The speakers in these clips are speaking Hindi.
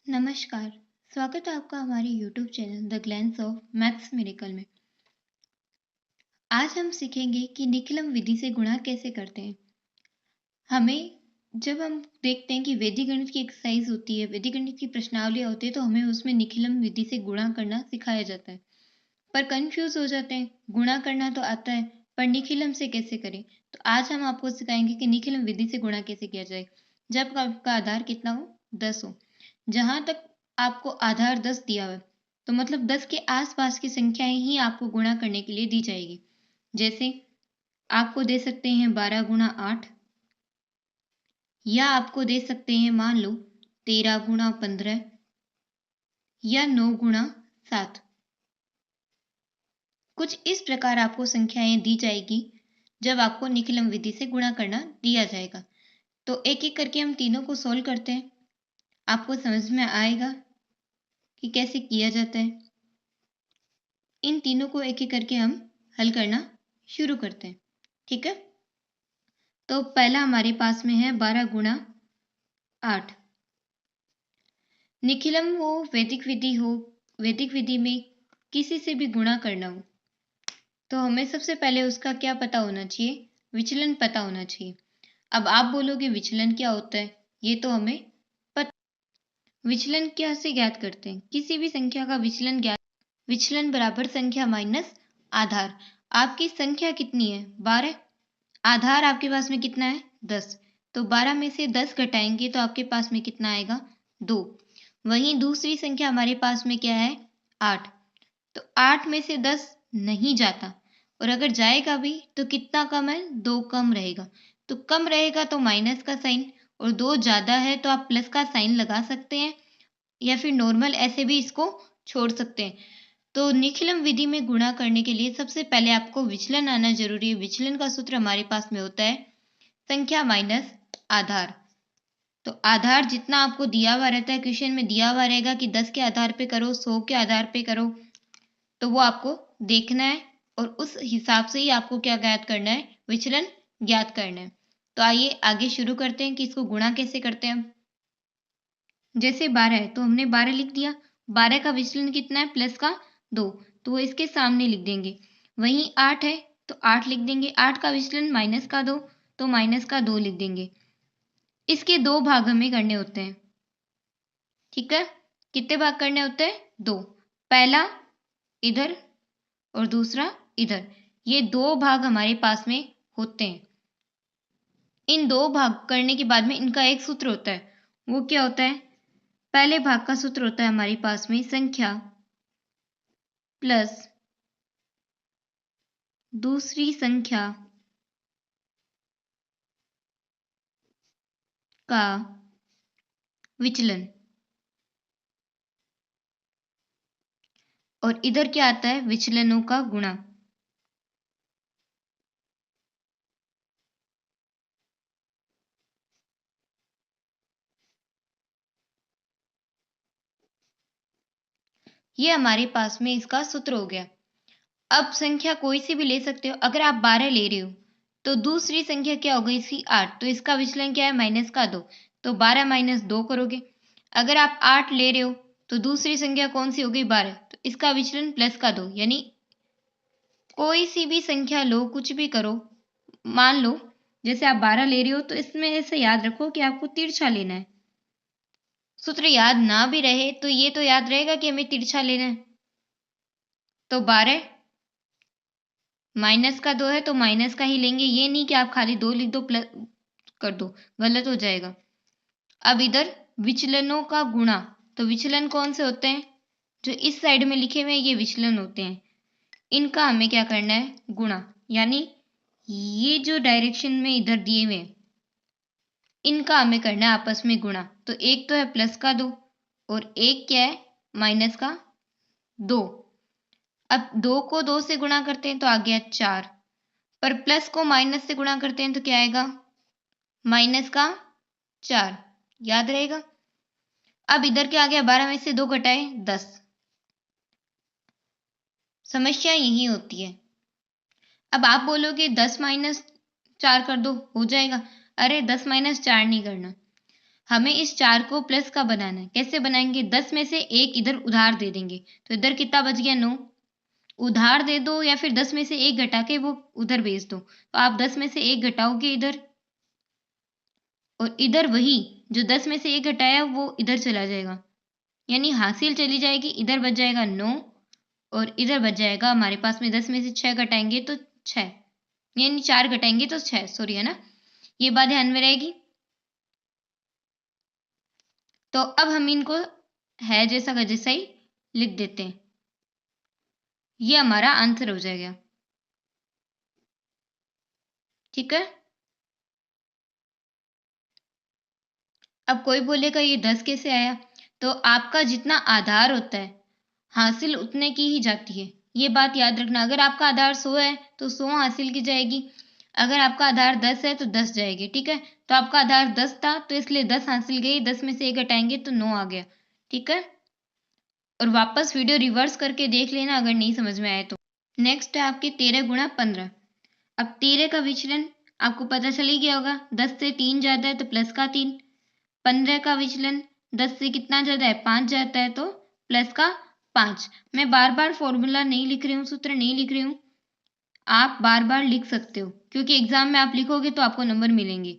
नमस्कार। स्वागत है आपका हमारे YouTube channel the glance of maths miracle में। आज हम सीखेंगे कि निखिलम विधि से गुणा कैसे करते हैं। जब हम देखते हैं कि वैदिक गणित की एक्सरसाइज होती है, वैदिक गणित की प्रश्नावलियाँ होती है, तो हमें उसमें निखिलम विधि से गुणा करना सिखाया जाता है। पर कंफ्यूज हो जाते हैं, गुणा करना तो आता है पर निखिलम से कैसे करें। तो आज हम आपको सिखाएंगे कि निखिलम विधि से गुणा कैसे किया जाए जब आपका आधार कितना हो, 10 हो। जहां तक आपको आधार 10 दिया हुआ है, तो मतलब 10 के आसपास की संख्याएं ही आपको गुणा करने के लिए दी जाएगी। जैसे आपको दे सकते हैं 12 गुणा 8, या आपको दे सकते हैं मान लो 13 गुणा 15, या 9 गुणा 7। कुछ इस प्रकार आपको संख्याएं दी जाएगी जब आपको निखिलम विधि से गुणा करना दिया जाएगा। तो एक एक करके हम तीनों को सोल्व करते हैं, आपको समझ में आएगा कि कैसे किया जाता है। इन तीनों को एक एक करके हम हल करना शुरू करते हैं, ठीक है। तो पहला हमारे पास में है 12 गुणा 8। निखिलम हो, वैदिक विधि में किसी से भी गुणा करना हो तो हमें सबसे पहले उसका क्या पता होना चाहिए, विचलन पता होना चाहिए। अब आप बोलोगे विचलन क्या होता है, ये तो हमें पता। विचलन क्या से ज्ञात करते हैं, किसी भी संख्या का विचलन बराबर संख्या माइनस आधार। आपकी संख्या कितनी है, 12। आधार आपके पास में कितना है, 10। तो 12 में से 10 घटाएंगे तो आपके पास में कितना आएगा, 2। वहीं दूसरी संख्या हमारे पास में क्या है, 8। तो 8 में से 10 नहीं जाता, और अगर जाएगा भी तो कितना कम है, 2 कम रहेगा। तो कम रहेगा तो माइनस का साइन, और 2 ज़्यादा है तो आप प्लस का साइन लगा सकते हैं, या फिर नॉर्मल ऐसे भी इसको छोड़ सकते हैं। तो निखिलम विधि में गुणा करने के लिए सबसे पहले आपको विचलन आना जरूरी है। विचलन का सूत्र हमारे पास में होता है संख्या माइनस आधार। तो आधार जितना आपको दिया हुआ रहता है, क्वेश्चन में दिया हुआ रहेगा कि 10 के आधार पे करो, 100 के आधार पे करो, तो वो आपको देखना है और उस हिसाब से ही आपको क्या ज्ञात करना है, विचलन ज्ञात करना है। तो आइए आगे शुरू करते हैं कि इसको गुणा कैसे करते हैं। जैसे 12 है तो हमने 12 लिख दिया, 12 का विचलन कितना है, प्लस का 2, तो वो इसके सामने लिख देंगे। वहीं 8 है तो 8 लिख देंगे, 8 का विचलन माइनस का 2, तो माइनस का 2 लिख देंगे। इसके 2 भाग हमें करने होते हैं, ठीक है। कितने भाग करने होते हैं, 2। पहला इधर और दूसरा इधर, ये 2 भाग हमारे पास में होते हैं। इन 2 भाग करने के बाद में इनका एक सूत्र होता है, वो क्या होता है, पहले भाग का सूत्र होता है हमारे पास में संख्या प्लस दूसरी संख्या का विचलन, और इधर क्या आता है, विचलनों का गुणा। ये हमारे पास में इसका सूत्र हो गया। अब संख्या कोई सी भी ले सकते हो, अगर आप 12 ले रहे हो तो दूसरी संख्या क्या हो गई इसकी, 8, तो इसका विचलन क्या है, माइनस का 2, तो 12 माइनस 2 करोगे। अगर आप 8 ले रहे हो तो दूसरी संख्या कौन सी हो गई, 12, तो इसका विचलन प्लस का 2, यानी कोई सी भी संख्या लो, कुछ भी करो। मान लो जैसे आप 12 ले रहे हो तो इसमें ऐसे याद रखो कि आपको तिरछा लेना है। सूत्र याद ना भी रहे तो ये तो याद रहेगा कि हमें तिरछा लेना है। तो 12 माइनस का 2 है तो माइनस का ही लेंगे, ये नहीं कि आप खाली 2 लिख दो प्लस कर दो, गलत हो जाएगा। अब इधर विचलनों का गुणा, तो विचलन कौन से होते हैं, जो इस साइड में लिखे हुए हैं ये विचलन होते हैं। इनका हमें क्या करना है, गुणा, यानी ये जो डायरेक्शन में इधर दिए हुए हैं इनका हमें करना है आपस में गुणा। तो एक तो है प्लस का 2 और एक क्या है, माइनस का 2। अब 2 को 2 से गुणा करते हैं तो आ गया 4, पर प्लस को माइनस से गुणा करते हैं तो क्या आएगा, माइनस का 4, याद रहेगा। अब इधर क्या आ गया, 12 में से 2 घटाए 10। समस्या यही होती है। अब आप बोलोगे 10 माइनस 4 कर दो, हो जाएगा। अरे 10 माइनस 4 नहीं करना, हमें इस 4 को प्लस का बनाना है। कैसे बनाएंगे? 10 में से 1 इधर उधार दे देंगे, तो इधर कितना बच गया? 9। उधार दे दो या फिर 10 में से 1 घटा के वो उधर भेज दो, तो आप 10 में से 1 घटाओगे इधर, और इधर वही जो 10 में से 1 घटाया वो इधर चला जाएगा, यानी हासिल चली जाएगी, इधर बच जाएगा 9 और इधर बच जाएगा हमारे पास में 10 में से 6 घटाएंगे तो 6, यानी 4 घटाएंगे तो 6, सॉरी, है ना? ये बात ध्यान में रहेगी। तो अब हम इनको है जैसा का जैसा ही लिख देते हैं, ये हमारा आंसर हो जाएगा। ठीक है। अब कोई बोलेगा ये 10 कैसे आया? तो आपका जितना आधार होता है हासिल उतने की ही जाती है, ये बात याद रखना। अगर आपका आधार 100 है तो 100 हासिल की जाएगी, अगर आपका आधार 10 है तो 10 जाएगी। ठीक है, तो आपका आधार 10 था तो इसलिए 10 हासिल गई, 10 में से 1 घटाएंगे तो 9 आ गया। ठीक है, और वापस वीडियो रिवर्स करके देख लेना अगर नहीं समझ में आए तो। नेक्स्ट है आपके 13 गुणा 15। अब 13 का विचलन आपको पता चल ही गया होगा, 10 से 3 ज्यादा है तो प्लस का 3। 15 का विचलन 10 से कितना ज्यादा है? 5 जाता है तो प्लस का 5। मैं बार बार फॉर्मूला नहीं लिख रही हूँ, सूत्र नहीं लिख रही हूँ, आप बार बार लिख सकते हो क्योंकि एग्जाम में आप लिखोगे तो आपको नंबर मिलेंगे।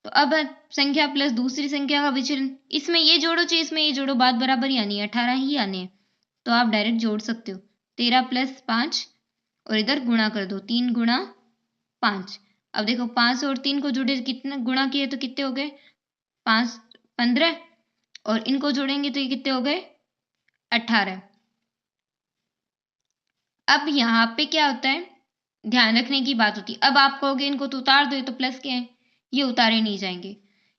तो अब संख्या प्लस दूसरी संख्या का विचलन, इसमें ये जोड़ो चाहे इसमें ये जोड़ो, बात बराबर ही आनी है, 18 ही आने हैं, तो आप डायरेक्ट जोड़ सकते हो। 13 प्लस 5 और इधर गुणा कर दो, 3 गुणा 5। अब देखो 5 और 3 को जोड़े कितना गुणा किए तो कितने हो गए? 5 15, और इनको जोड़ेंगे तो ये कितने हो गए? 18। अब यहाँ पे क्या होता है, ध्यान रखने की बात होती है। अब आप कहोगे इनको तो उतार दो, ये तो प्लस के हैं, ये उतारे नहीं जाएंगे।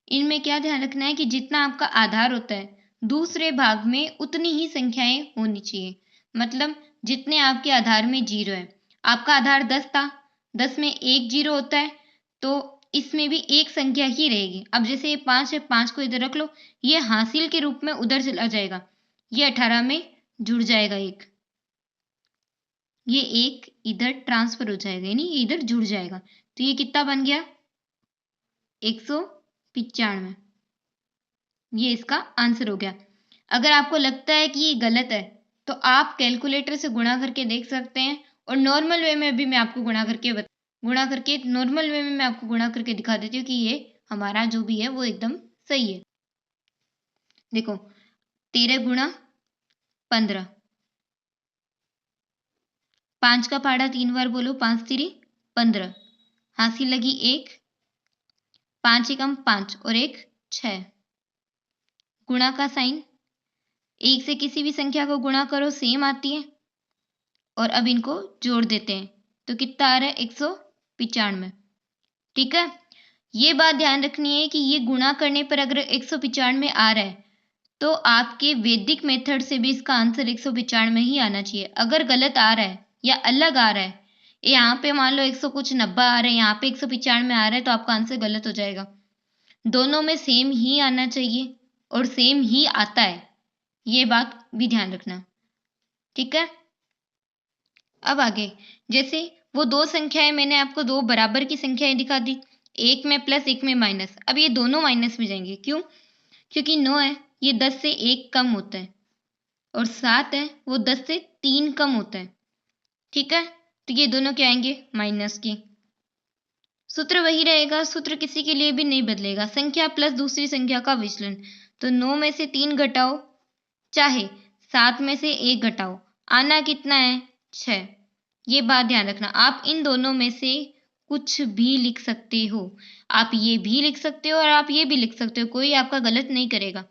इनमें क्या ध्यान रखना है कि जितना आपका आधार होता है दूसरे भाग में उतनी ही संख्याएं होनी चाहिए। मतलब जितने आपके आधार में 0 है, आपका आधार 10 था, 10 में 1 0 होता है तो इसमें भी एक संख्या ही रहेगी। अब जैसे ये 5 है, 5 को इधर रख लो, ये हासिल के रूप में उधर चला जाएगा, ये 18 में जुड़ जाएगा एक, ये एक इधर ट्रांसफर हो जाएगा, यानी ये इधर जुड़ जाएगा, तो ये कितना बन गया? 195। ये इसका आंसर हो गया। अगर आपको लगता है कि ये गलत है तो आप कैलकुलेटर से गुणा करके देख सकते हैं, और नॉर्मल वे में भी मैं आपको नॉर्मल वे में मैं आपको गुणा करके दिखा देती हूँ कि ये हमारा जो भी है वो एकदम सही है। देखो 13 गुणा 15, 5 का पहाड़ा 3 बार बोलो, 5 3 15, हासिल लगी 1, 5 एकम 5 और 1 6, गुणा का साइन, 1 से किसी भी संख्या को गुणा करो सेम आती है, और अब इनको जोड़ देते हैं तो कितना आ रहा है? 195। ठीक है, ये बात ध्यान रखनी है कि ये गुणा करने पर अगर 195 आ रहा है तो आपके वैदिक मेथड से भी इसका आंसर 195 ही आना चाहिए। अगर गलत आ रहा है या अलग आ रहा है, यहाँ पे मान लो 100 कुछ 90 आ रहा है, यहाँ पे 195 आ रहा है, तो आपका आंसर गलत हो जाएगा। दोनों में सेम ही आना चाहिए और सेम ही आता है, ये बात भी ध्यान रखना। ठीक है, अब आगे जैसे वो दो संख्याएं मैंने आपको दो बराबर की संख्याएं दिखा दी, एक में प्लस एक में माइनस। अब ये दोनों माइनस में जाएंगे, क्यों? क्योंकि 9 है, ये 10 से 1 कम होता है, और 7 है वो 10 से 3 कम होता है। ठीक है, तो ये दोनों क्या आएंगे? माइनस के। सूत्र वही रहेगा, सूत्र किसी के लिए भी नहीं बदलेगा, संख्या प्लस दूसरी संख्या का विचलन। तो 9 में से 3 घटाओ चाहे 7 में से 1 घटाओ, आना कितना है? 6। ये बात ध्यान रखना, आप इन दोनों में से कुछ भी लिख सकते हो, आप ये भी लिख सकते हो और आप ये भी लिख सकते हो, कोई आपका गलत नहीं करेगा।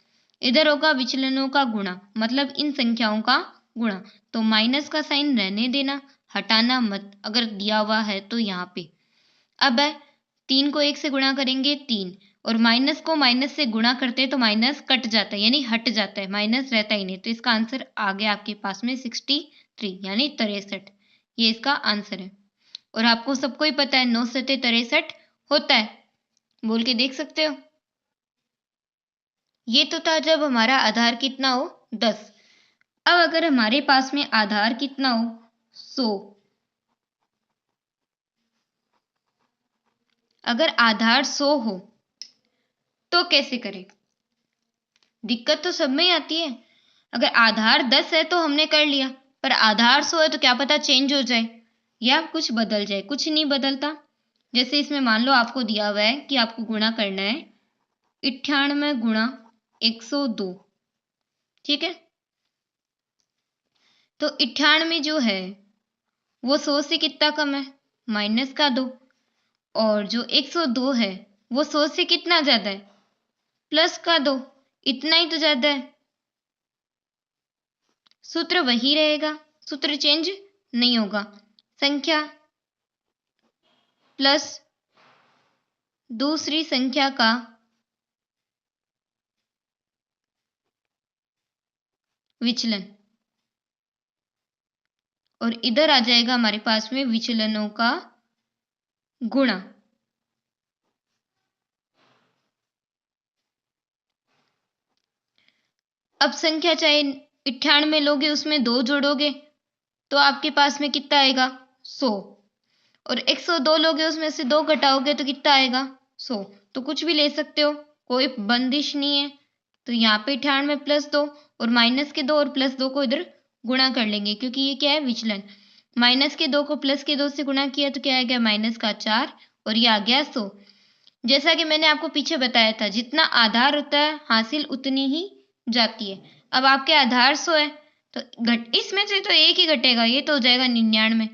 इधर होगा विचलनों का गुणा, मतलब इन संख्याओं का गुणा, तो माइनस का साइन रहने देना, हटाना मत अगर दिया हुआ है तो यहाँ पे। अब है 3 को 1 से गुणा करेंगे 3, और माइनस को माइनस से गुणा करते हैं तो माइनस कट जाता है, यानी हट जाता है, माइनस रहता ही नहीं, तो इसका आंसर आ गया आपके पास में 63, यानी 63। ये इसका आंसर है। और आपको सबको ही पता है 9 सत्ते 63 होता है, बोल के देख सकते हो। ये तो था जब हमारा आधार कितना हो? 10। अब अगर हमारे पास में आधार कितना हो? 100। अगर आधार 100 हो तो कैसे करें? दिक्कत तो सब में ही आती है। अगर आधार 10 है तो हमने कर लिया, पर आधार 100 है तो क्या पता चेंज हो जाए या कुछ बदल जाए। कुछ नहीं बदलता। जैसे इसमें मान लो आपको दिया हुआ है कि आपको गुणा करना है 98 गुणा 102, ठीक है। तो 98 जो है वो 100 से कितना कम है? माइनस का 2। और जो 102 है वो 100 से कितना ज्यादा है? प्लस का 2। इतना ही तो ज्यादा है। सूत्र वही रहेगा, सूत्र चेंज नहीं होगा। संख्या प्लस दूसरी संख्या का विचलन, और इधर आ जाएगा हमारे पास में विचलनों का गुणा। अब संख्या चाहे 98 लोगे उसमें 2 जोड़ोगे तो आपके पास में कितना आएगा? 100। और 102 लोगे उसमें से 2 घटाओगे तो कितना आएगा? 100। तो कुछ भी ले सकते हो, कोई बंदिश नहीं है। तो यहाँ पे 98 प्लस 2 और माइनस के 2 और प्लस 2 को इधर गुणा कर लेंगे, क्योंकि ये क्या है? विचलन। माइनस के 2 को प्लस के 2 से गुणा किया तो क्या आ गया? माइनस का 4, और ये आ गया 100। जैसा कि मैंने आपको पीछे बताया था, जितना आधार होता है हासिल उतनी ही जाती है। अब आपके आधार 100 है तो इसमें से तो एक ही घटेगा, ये तो हो जाएगा 99।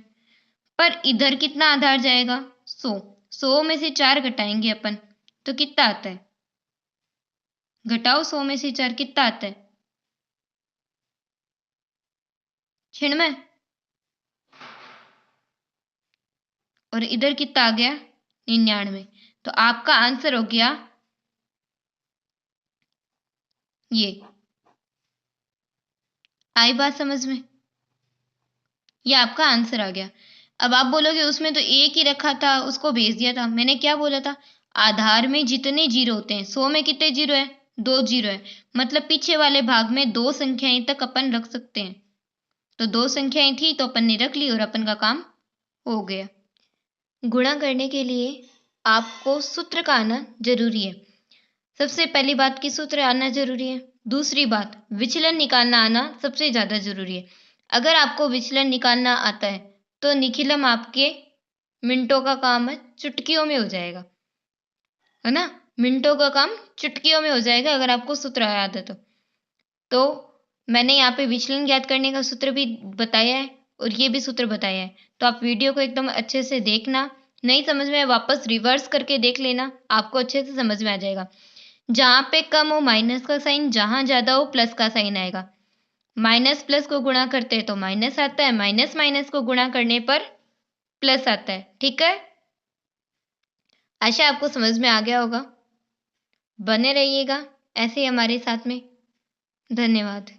पर इधर कितना आधार जाएगा? 100। 100 में से 4 घटाएंगे अपन तो कितना आता है? घटाओ 100 में से 4, कितना आता है? 96। और इधर कितना आ गया? 99। तो आपका आंसर हो गया ये। आई बात समझ में? ये आपका आंसर आ गया। अब आप बोलोगे उसमें तो एक ही रखा था, उसको भेज दिया था। मैंने क्या बोला था? आधार में जितने जीरो होते हैं, 100 में कितने जीरो है? 2 जीरो है। मतलब पीछे वाले भाग में 2 संख्याएं तक अपन रख सकते हैं। तो 2 संख्याएं थी तो अपन ने रख ली और अपन का काम हो गया। गुणा करने के लिए आपको सूत्र का आना जरूरी है। सबसे पहली बात कि सूत्र आना जरूरी है। दूसरी बात, विचलन निकालना आना सबसे ज्यादा जरूरी है। अगर आपको विचलन निकालना आता है तो निखिलम आपके मिनटों का काम है, चुटकियों में हो जाएगा, है ना। मिनटों का काम चुटकियों में हो जाएगा अगर आपको सूत्र याद है तो मैंने यहाँ पे विचलन ज्ञात करने का सूत्र भी बताया है और ये भी सूत्र बताया है। तो आप वीडियो को एकदम अच्छे से देखना। नहीं समझ में वापस रिवर्स करके देख लेना, आपको अच्छे से समझ में आ जाएगा। जहाँ पे कम हो माइनस का साइन, जहाँ ज्यादा हो प्लस का साइन आएगा। माइनस प्लस को गुणा करते हैं तो माइनस आता है, माइनस माइनस को गुणा करने पर प्लस आता है। ठीक है, आशा आपको समझ में आ गया होगा। बने रहिएगा ऐसे ही हमारे साथ में। धन्यवाद।